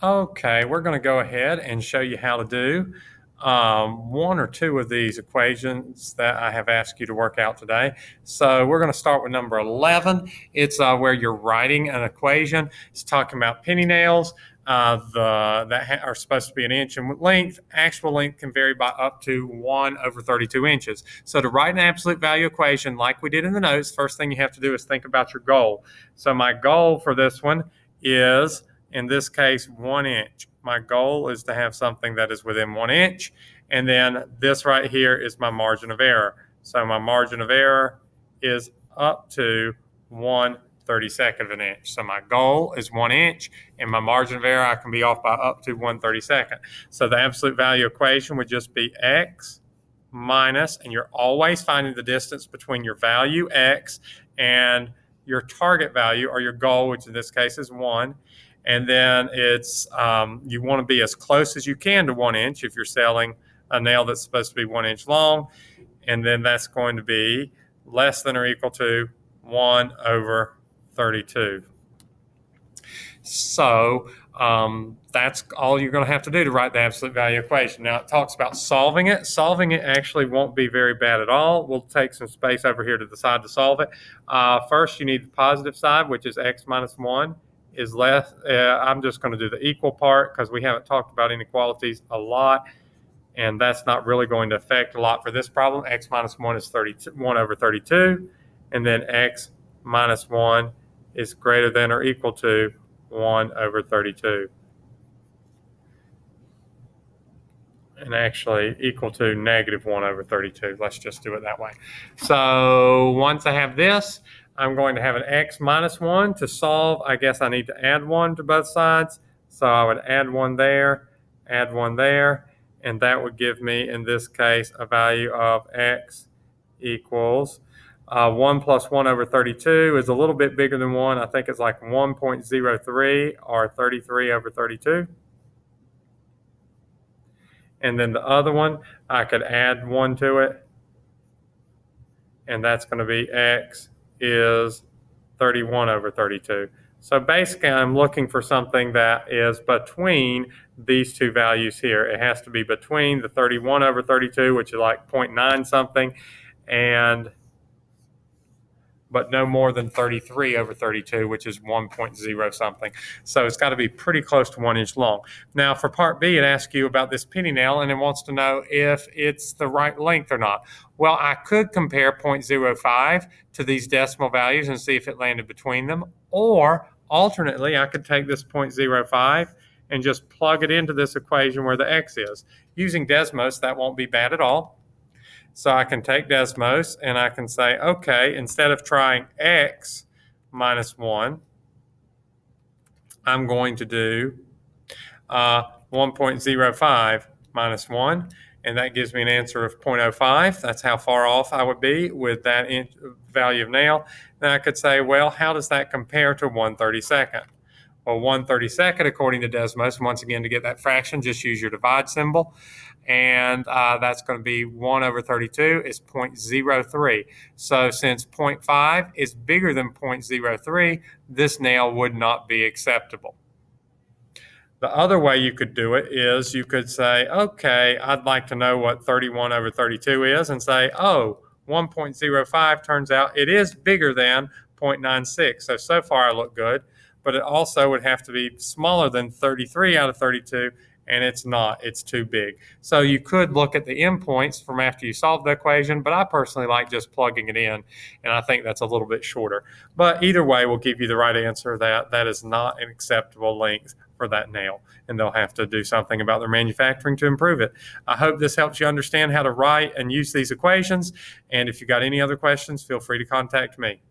Okay, we're going to go ahead and show you how to do one or two of these equations that I have asked you to work out today. So we're going to start with number 11. It's where you're writing an equation. It's talking about penny nails that are supposed to be an inch in length. Actual length can vary by up to 1 over 32 inches. So to write an absolute value equation like we did in the notes, first thing you have to do is think about your goal. So my goal for this one is, in this case, 1 inch. My goal is to have something that is within 1 inch. And then this right here is my margin of error. So my margin of error is up to 1/32 of an inch. So my goal is 1 inch, and my margin of error, I can be off by up to 1/32. So the absolute value equation would just be x minus, and you're always finding the distance between your value x and your target value, or your goal, which in this case is 1. And then it's you want to be as close as you can to 1 inch if you're selling a nail that's supposed to be 1 inch long. And then that's going to be less than or equal to 1 over 32. So that's all you're going to have to do to write the absolute value equation. Now it talks about solving it. Solving it actually won't be very bad at all. We'll take some space over here to the side to solve it. First, you need the positive side, which is x minus 1 is less. I'm just going to do the equal part because we haven't talked about inequalities a lot, and that's not really going to affect a lot for this problem. X minus 1 is 1 over 32, and then x minus 1 is greater than or equal to 1 over 32. And actually equal to negative 1 over 32. Let's just do it that way. So once I have this, I'm going to have an x minus 1 to solve. I guess I need to add 1 to both sides. So I would add 1 there, and that would give me, in this case, a value of x equals 1 plus 1 over 32 is a little bit bigger than 1. I think it's like 1.03 or 33 over 32. And then the other one, I could add 1 to it, and that's going to be x is 31 over 32. So basically, I'm looking for something that is between these two values here. It has to be between the 31 over 32, which is like 0.9 something, but no more than 33 over 32, which is 1.0 something. So it's got to be pretty close to 1 inch long. Now for part B, it asks you about this penny nail, and it wants to know if it's the right length or not. Well, I could compare 0.05 to these decimal values and see if it landed between them, or alternately, I could take this 0.05 and just plug it into this equation where the x is. Using Desmos, that won't be bad at all. So I can take Desmos and I can say, okay, instead of trying x minus 1, I'm going to do 1.05 minus 1, and that gives me an answer of 0.05. That's how far off I would be with that value of nail. Then I could say, well, how does that compare to 1/32? Well, 1/32, according to Desmos, once again, to get that fraction, just use your divide symbol. And that's going to be 1 over 32 is 0.03. So since 0.5 is bigger than 0.03, this nail would not be acceptable. The other way you could do it is you could say, okay, I'd like to know what 31 over 32 is, and say, oh, 1.05 turns out it is bigger than 0.96. So far I look good, but it also would have to be smaller than 33 out of 32, and it's not. It's too big. So you could look at the endpoints from after you solve the equation, but I personally like just plugging it in, and I think that's a little bit shorter. But either way will give you the right answer that that is not an acceptable length for that nail, and they'll have to do something about their manufacturing to improve it. I hope this helps you understand how to write and use these equations, and if you've got any other questions, feel free to contact me.